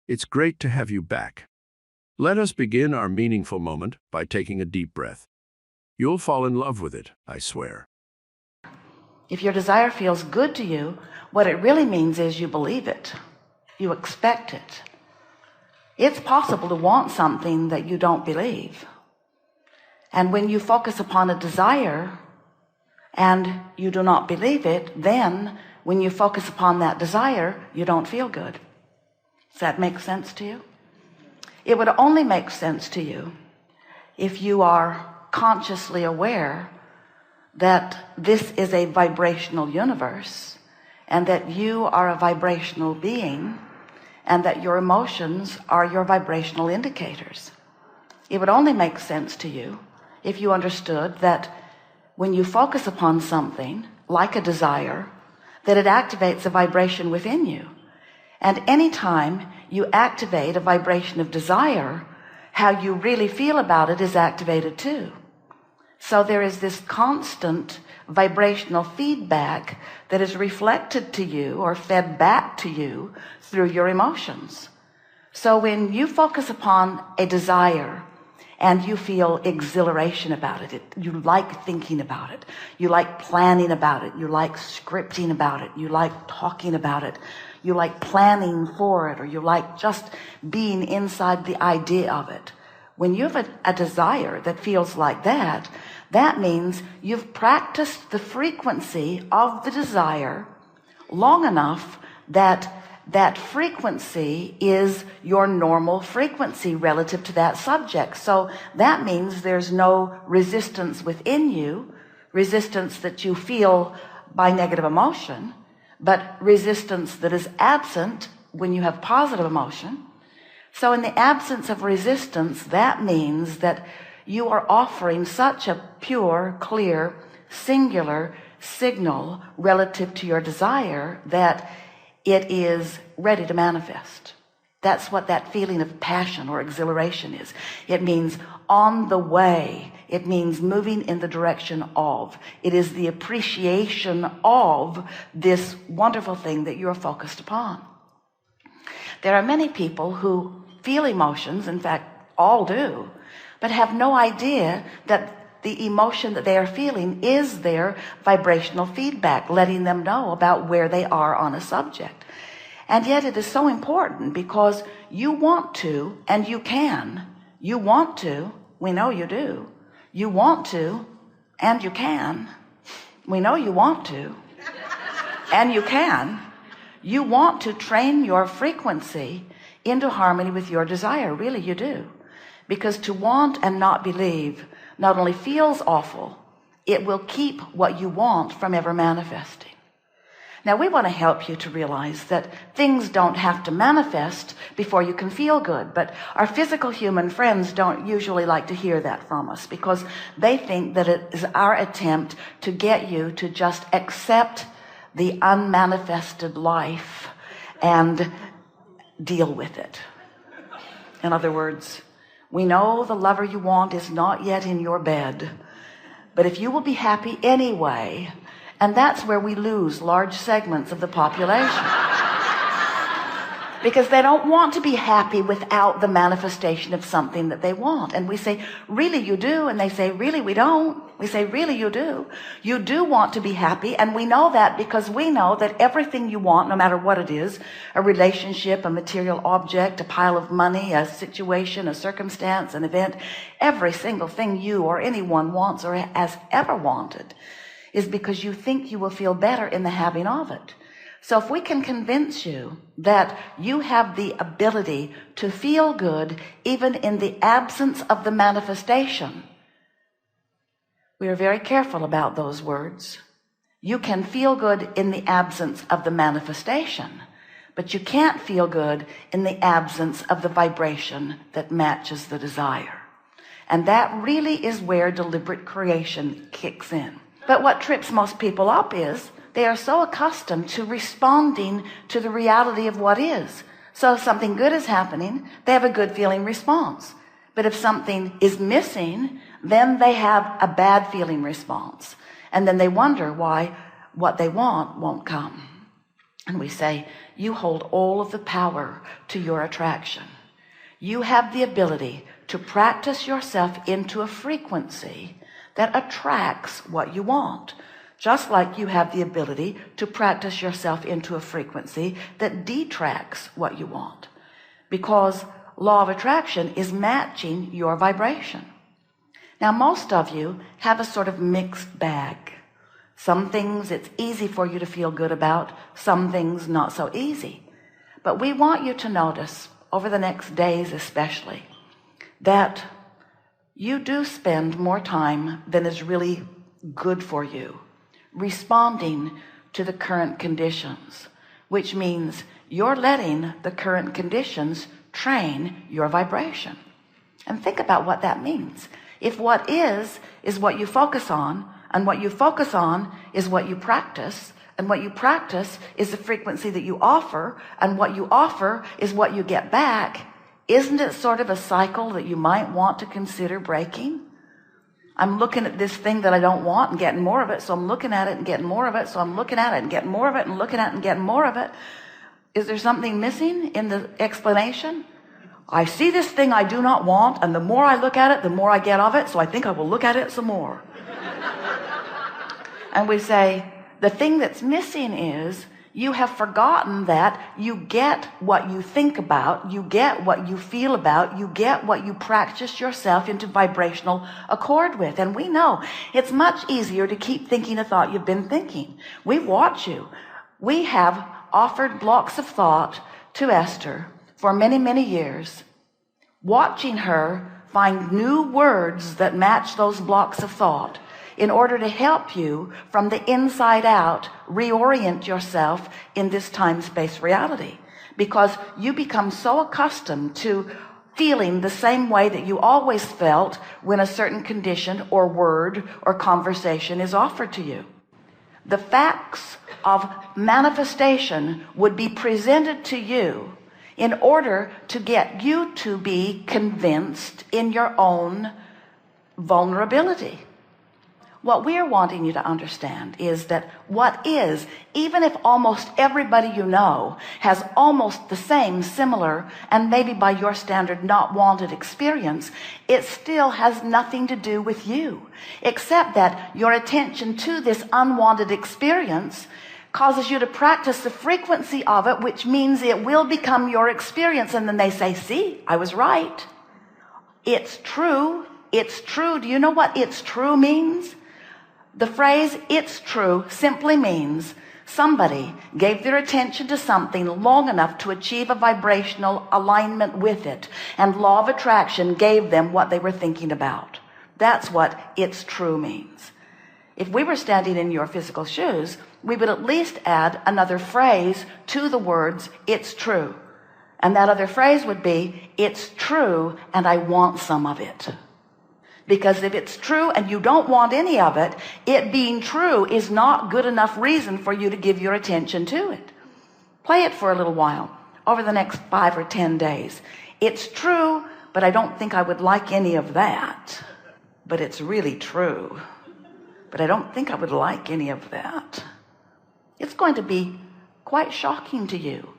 It's great to have you back. Let us begin our meaningful moment by taking a deep breath. You'll fall in love with it, I swear. If your desire feels good to you, what it really means is you believe it. You expect it. It's possible to want something that you don't believe. And when you focus upon a desire and you do not believe it, then when you focus upon that desire, you don't feel good. Does that make sense to you? It would only make sense to you if you are consciously aware that this is a vibrational universe and that you are a vibrational being and that your emotions are your vibrational indicators. It would only make sense to you if you understood that when you focus upon something like a desire, that it activates a vibration within you. And anytime you activate a vibration of desire, how you really feel about it is activated too. So there is this constant vibrational feedback that is reflected to you or fed back to you through your emotions. So when you focus upon a desire and you feel exhilaration about it, you like thinking about it, you like planning about it, you like scripting about it, you like talking about it, you like planning for it, or you like just being inside the idea of it. When you have a desire that feels like that, that means you've practiced the frequency of the desire long enough that that frequency is your normal frequency relative to that subject. So that means there's no resistance within you, resistance that you feel by negative emotion, but resistance that is absent when you have positive emotion. So in the absence of resistance, that means that you are offering such a pure, clear, singular signal relative to your desire that it is ready to manifest. That's what that feeling of passion or exhilaration is. It means on the way. It means moving in the direction of. It is the appreciation of this wonderful thing that you're focused upon. There are many people who feel emotions, in fact, all do, but have no idea that the emotion that they are feeling is their vibrational feedback, letting them know about where they are on a subject. And yet it is so important because you want to and you can. You want to, we know you do. You want to and you can. We know you want to and you can. You want to train your frequency into harmony with your desire. Really, you do. Because to want and not believe not only feels awful, it will keep what you want from ever manifesting. Now, we want to help you to realize that things don't have to manifest before you can feel good. But our physical human friends don't usually like to hear that from us because they think that it is our attempt to get you to just accept the unmanifested life and deal with it. In other words, we know the lover you want is not yet in your bed, but if you will be happy anyway, and that's where we lose large segments of the population. Because they don't want to be happy without the manifestation of something that they want. And we say, really you do? And they say, really we don't. We say, really you do. You do want to be happy. And we know that because we know that everything you want, no matter what it is, a relationship, a material object, a pile of money, a situation, a circumstance, an event, every single thing you or anyone wants or has ever wanted is because you think you will feel better in the having of it. So if we can convince you that you have the ability to feel good even in the absence of the manifestation, we are very careful about those words. You can feel good in the absence of the manifestation, but you can't feel good in the absence of the vibration that matches the desire. And that really is where deliberate creation kicks in. But what trips most people up is they are so accustomed to responding to the reality of what is. So if something good is happening, they have a good feeling response. But if something is missing, then they have a bad feeling response. And then they wonder why what they want won't come. And we say, you hold all of the power to your attraction. You have the ability to practice yourself into a frequency that attracts what you want, just like you have the ability to practice yourself into a frequency that detracts what you want, because law of attraction is matching your vibration. Now, most of you have a sort of mixed bag. Some things it's easy for you to feel good about, some things not so easy. But we want you to notice, over the next days especially, that you do spend more time than is really good for you responding to the current conditions, which means you're letting the current conditions train your vibration. And think about what that means. If what is what you focus on, and what you focus on is what you practice, and what you practice is the frequency that you offer, and what you offer is what you get back, isn't it sort of a cycle that you might want to consider breaking? I'm looking at this thing that I don't want and getting more of it, so I'm looking at it and getting more of it, so I'm looking at it and getting more of it and looking at it and getting more of it. Is there something missing in the explanation? I see this thing I do not want, and the more I look at it, the more I get of it, so I think I will look at it some more. And we say, the thing that's missing is you have forgotten that you get what you think about, you get what you feel about, you get what you practice yourself into vibrational accord with. And we know it's much easier to keep thinking a thought you've been thinking. We watch you. We have offered blocks of thought to Esther for many, many years, watching her find new words that match those blocks of thought, in order to help you from the inside out reorient yourself in this time-space reality, because you become so accustomed to feeling the same way that you always felt when a certain condition or word or conversation is offered to you. The facts of manifestation would be presented to you in order to get you to be convinced in your own vulnerability. What we're wanting you to understand is that what is, even if almost everybody you know has almost the same, similar, and maybe by your standard not wanted experience, it still has nothing to do with you, except that your attention to this unwanted experience causes you to practice the frequency of it, which means it will become your experience. And then they say, see, I was right. It's true. It's true. Do you know what it's true means? The phrase "it's true" simply means somebody gave their attention to something long enough to achieve a vibrational alignment with it, and law of attraction gave them what they were thinking about. That's what "it's true" means. If we were standing in your physical shoes, we would at least add another phrase to the words "it's true," and that other phrase would be "it's true and I want some of it." Because if it's true and you don't want any of it, it being true is not good enough reason for you to give your attention to it. Play it for a little while, over the next 5 or 10 days. It's true, but I don't think I would like any of that. But it's really true. But I don't think I would like any of that. It's going to be quite shocking to you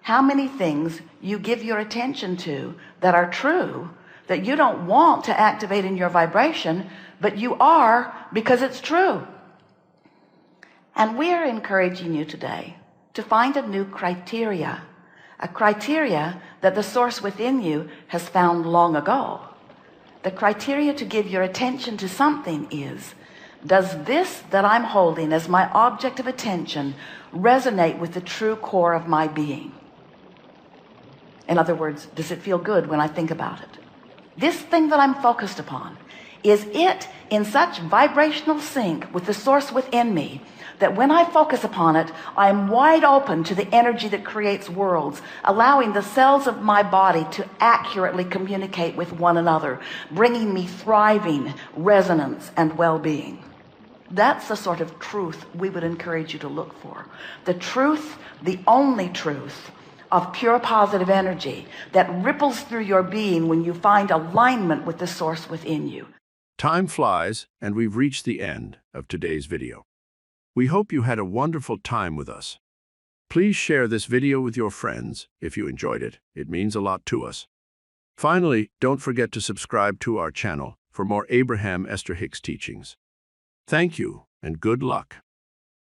how many things you give your attention to that are true, that you don't want to activate in your vibration, but you are, because it's true. And we are encouraging you today to find a new criteria, a criteria that the source within you has found long ago. The criteria to give your attention to something is, does this that I'm holding as my object of attention resonate with the true core of my being? In other words, does it feel good when I think about it? This thing that I'm focused upon, is it in such vibrational sync with the source within me that when I focus upon it, I am wide open to the energy that creates worlds, allowing the cells of my body to accurately communicate with one another, bringing me thriving resonance and well-being? That's the sort of truth we would encourage you to look for. The truth, the only truth, of pure positive energy that ripples through your being when you find alignment with the source within you. Time flies, and we've reached the end of today's video. We hope you had a wonderful time with us. Please share this video with your friends if you enjoyed it. It means a lot to us. Finally, don't forget to subscribe to our channel for more Abraham Esther Hicks teachings. Thank you and good luck.